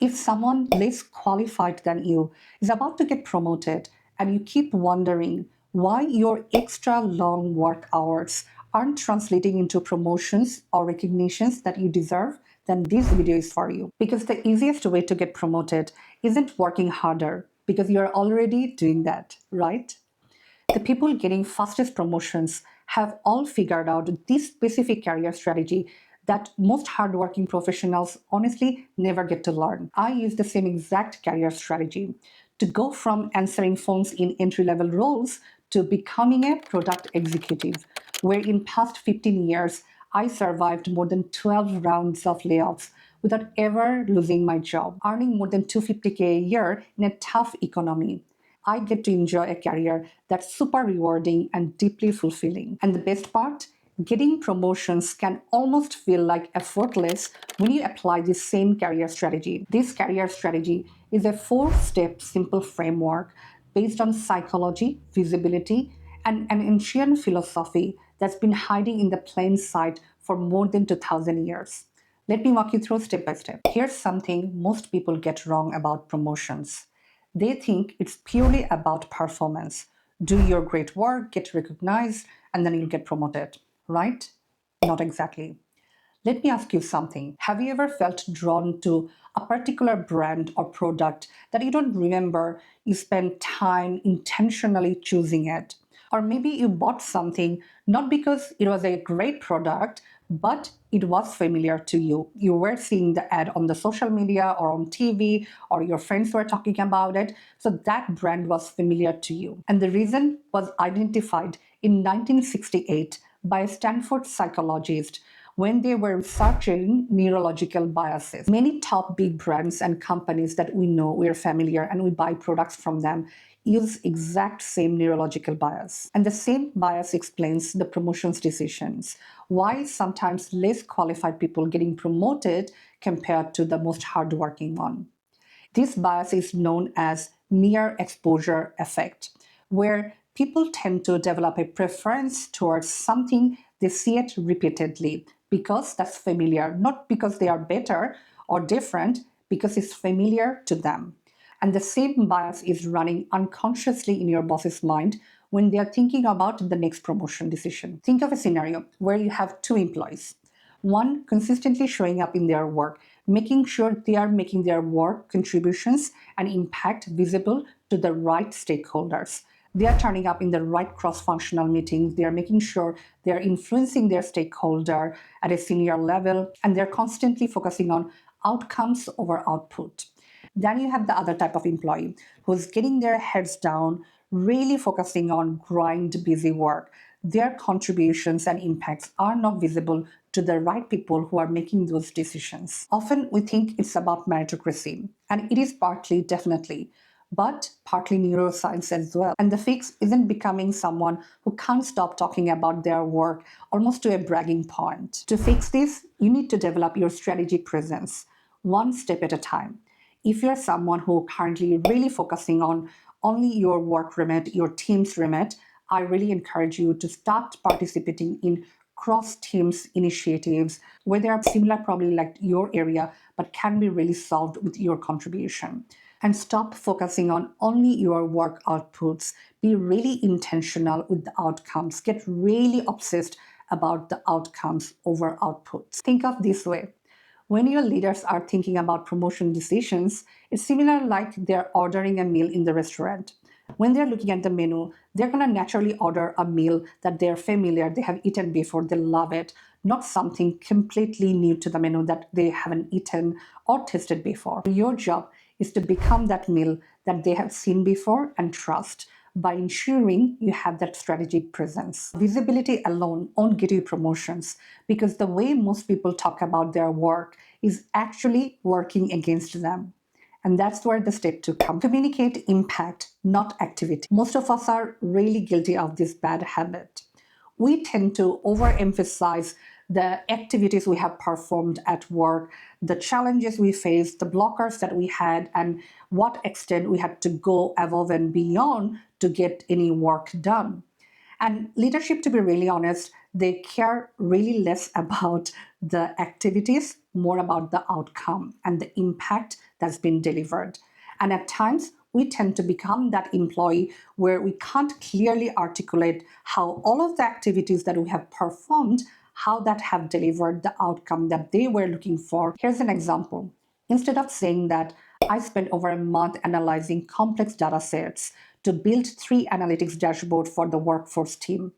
If someone less qualified than you is about to get promoted and you keep wondering why your extra long work hours aren't translating into promotions or recognitions that you deserve, then this video is for you. Because the easiest way to get promoted isn't working harder, because you're already doing that, right? The people getting fastest promotions have all figured out this specific career strategy that most hardworking professionals honestly never get to learn. I use the same exact career strategy to go from answering phones in entry-level roles to becoming a product executive, where in past 15 years, I survived more than 12 rounds of layoffs without ever losing my job, earning more than 250K a year in a tough economy. I get to enjoy a career that's super rewarding and deeply fulfilling. And the best part, getting promotions can almost feel like effortless when you apply this same career strategy. This career strategy is a 4-step simple framework based on psychology, visibility, and an ancient philosophy that's been hiding in the plain sight for more than 2000 years. Let me walk you through step by step. Here's something most people get wrong about promotions. They think it's purely about performance. Do your great work, get recognized, and then you'll get promoted, right? Not exactly. Let me ask you something. Have you ever felt drawn to a particular brand or product that you don't remember you spent time intentionally choosing it? Or maybe you bought something not because it was a great product, but it was familiar to you. You were seeing the ad on the social media or on TV, or your friends were talking about it. So that brand was familiar to you. And the reason was identified in 1968 by a Stanford psychologist when they were researching neurological biases. Many top big brands and companies that we know, we're familiar, and we buy products from them use exact same neurological bias. And the same bias explains the promotions decisions. Why sometimes less qualified people getting promoted compared to the most hardworking one. This bias is known as mere exposure effect, where people tend to develop a preference towards something they see it repeatedly because that's familiar, not because they are better or different, because it's familiar to them. And the same bias is running unconsciously in your boss's mind when they are thinking about the next promotion decision. Think of a scenario where you have 2 employees. One consistently showing up in their work, making sure they are making their work contributions and impact visible to the right stakeholders. They are turning up in the right cross-functional meetings. They are making sure they are influencing their stakeholder at a senior level, and they're constantly focusing on outcomes over output. Then you have the other type of employee who's getting their heads down, really focusing on grind busy work. Their contributions and impacts are not visible to the right people who are making those decisions. Often we think it's about meritocracy, and it is partly, definitely, but partly neuroscience as well. And the fix isn't becoming someone who can't stop talking about their work almost to a bragging point. To fix this, you need to develop your strategic presence, one step at a time. If you're someone who currently really focusing on only your work remit, your team's remit, I really encourage you to start participating in cross-teams initiatives where there are similar, probably like your area, but can be really solved with your contribution. And stop focusing on only your work outputs. Be really intentional with the outcomes. Get really obsessed about the outcomes over outputs. Think of this way. When your leaders are thinking about promotion decisions, it's similar like they're ordering a meal in the restaurant. When they're looking at the menu, they're going to naturally order a meal that they're familiar, they have eaten before, they love it, not something completely new to the menu that they haven't eaten or tasted before. Your job is to become that meal that they have seen before and trust by ensuring you have that strategic presence. Visibility alone won't get you promotions because the way most people talk about their work is actually working against them. And that's where the step 2 comes. Communicate impact, not activity. Most of us are really guilty of this bad habit. We tend to overemphasize the activities we have performed at work, the challenges we faced, the blockers that we had, and what extent we had to go above and beyond to get any work done. And leadership, to be really honest, they care really less about the activities, more about the outcome and the impact that's been delivered. And at times, we tend to become that employee where we can't clearly articulate how all of the activities that we have performed, how that have delivered the outcome that they were looking for. Here's an example. Instead of saying that I spent over a month analyzing complex data sets to build 3 analytics dashboards for the workforce team,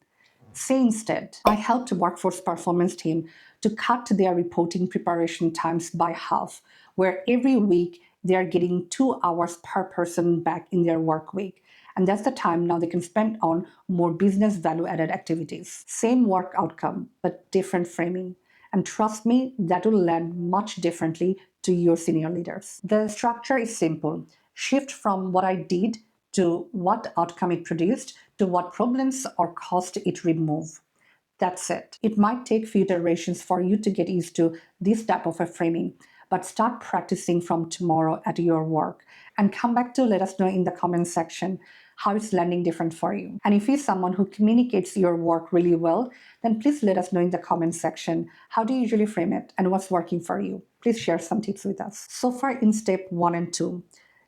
say instead, I helped the workforce performance team to cut their reporting preparation times by half, where every week they are getting 2 hours per person back in their work week. And that's the time now they can spend on more business value added activities. Same work outcome, but different framing. And trust me, that will land much differently to your senior leaders. The structure is simple. Shift from what I did to what outcome it produced to what problems or cost it removed. That's it. It might take few iterations for you to get used to this type of a framing, but start practicing from tomorrow at your work and come back to let us know in the comment section how it's landing different for you. And if you're someone who communicates your work really well, then please let us know in the comment section how do you usually frame it and what's working for you. Please share some tips with us. So far in step 1 and 2,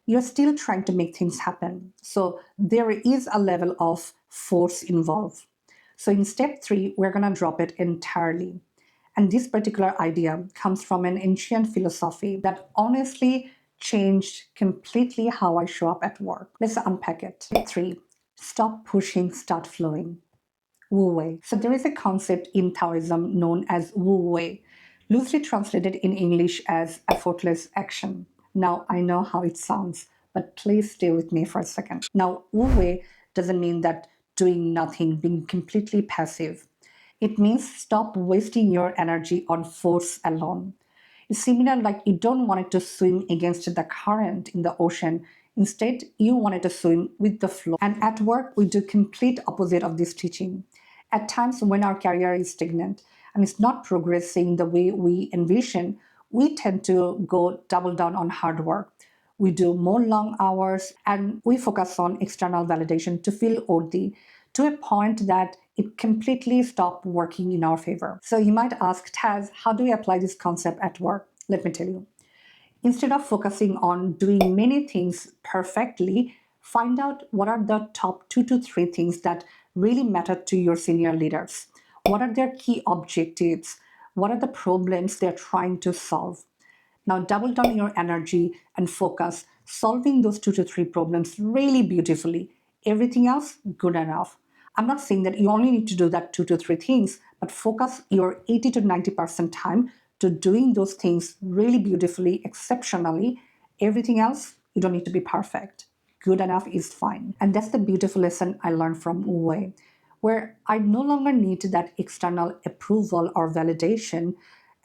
you're still trying to make things happen. So there is a level of force involved. So in step 3, we're going to drop it entirely. And this particular idea comes from an ancient philosophy that honestly changed completely how I show up at work. Let's unpack it. Step 3, stop pushing, start flowing. Wu Wei. So there is a concept in Taoism known as Wu Wei, loosely translated in English as effortless action. Now, I know how it sounds, but please stay with me for a second. Now, Wu Wei doesn't mean that doing nothing, being completely passive. It means stop wasting your energy on force alone. It's similar like you don't want it to swim against the current in the ocean. Instead, you want it to swim with the flow. And at work, we do complete opposite of this teaching. At times when our career is stagnant and it's not progressing the way we envision, we tend to go double down on hard work. We do more long hours and we focus on external validation to feel worthy to a point that it completely stopped working in our favor. So you might ask, Taz, how do we apply this concept at work? Let me tell you. Instead of focusing on doing many things perfectly, find out what are the top 2 to 3 things that really matter to your senior leaders. What are their key objectives? What are the problems they're trying to solve? Now double down your energy and focus solving those 2 to 3 problems really beautifully. Everything else, good enough. I'm not saying that you only need to do that 2 to 3 things, but focus your 80 to 90% time to doing those things really beautifully, exceptionally. Everything else, you don't need to be perfect. Good enough is fine. And that's the beautiful lesson I learned from Wu Wei, where I no longer need that external approval or validation.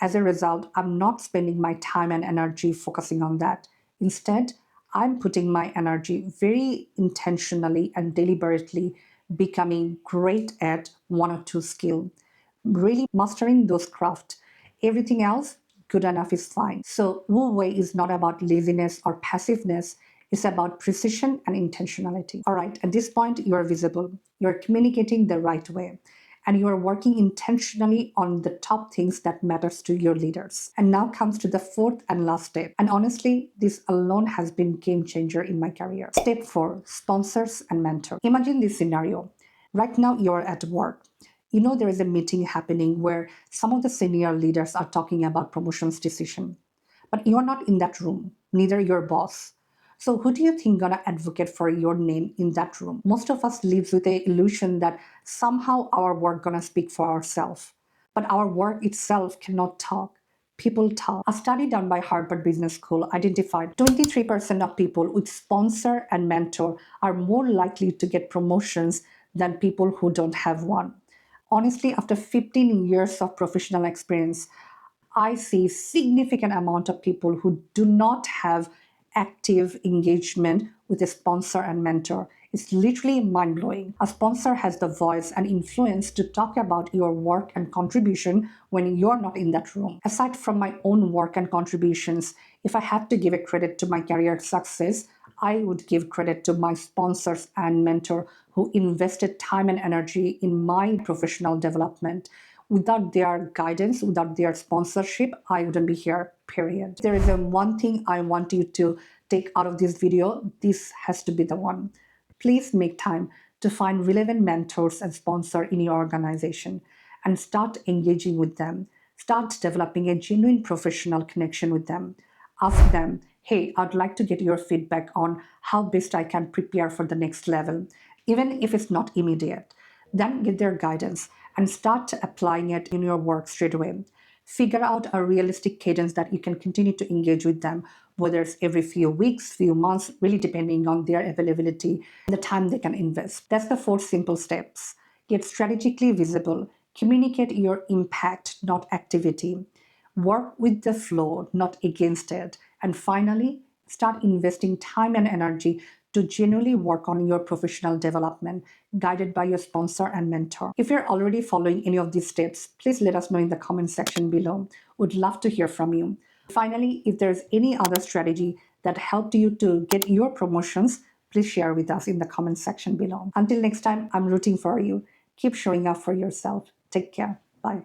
As a result, I'm not spending my time and energy focusing on that. Instead, I'm putting my energy very intentionally and deliberately becoming great at 1 or 2 skill, really mastering those craft. Everything else, good enough is fine. So Wu Wei is not about laziness or passiveness. It's about precision and intentionality. All right, at this point, you are visible. You're communicating the right way. And you are working intentionally on the top things that matters to your leaders. And now comes to the 4th and last step. And honestly, this alone has been game changer in my career. Step 4, sponsors and mentor. Imagine this scenario. Right now, you're at work. You know there is a meeting happening where some of the senior leaders are talking about promotions decision. But you're not in that room, neither your boss. So who do you think gonna advocate for your name in that room? Most of us lives with the illusion that somehow our work gonna speak for ourselves. But our work itself cannot talk. People talk. A study done by Harvard Business School identified 23% of people with sponsor and mentor are more likely to get promotions than people who don't have one. Honestly, after 15 years of professional experience, I see significant amount of people who do not have active engagement with a sponsor and mentor. It's literally mind-blowing. A sponsor has the voice and influence to talk about your work and contribution when you're not in that room. Aside from my own work and contributions, if I had to give a credit to my career success, I would give credit to my sponsors and mentor who invested time and energy in my professional development. Without their guidance, without their sponsorship, I wouldn't be here, period. There is a one thing I want you to take out of this video. This has to be the one. Please make time to find relevant mentors and sponsor in your organization and start engaging with them. Start developing a genuine professional connection with them. Ask them, hey, I'd like to get your feedback on how best I can prepare for the next level, even if it's not immediate. Then get their guidance and start applying it in your work straight away. Figure out a realistic cadence that you can continue to engage with them, whether it's every few weeks, few months, really depending on their availability and the time they can invest. That's the 4 simple steps. Get strategically visible. Communicate your impact, not activity. Work with the flow, not against it. And finally, start investing time and energy to genuinely work on your professional development, guided by your sponsor and mentor. If you're already following any of these steps, please let us know in the comment section below. Would love to hear from you. Finally, if there's any other strategy that helped you to get your promotions, please share with us in the comment section below. Until next time, I'm rooting for you. Keep showing up for yourself. Take care.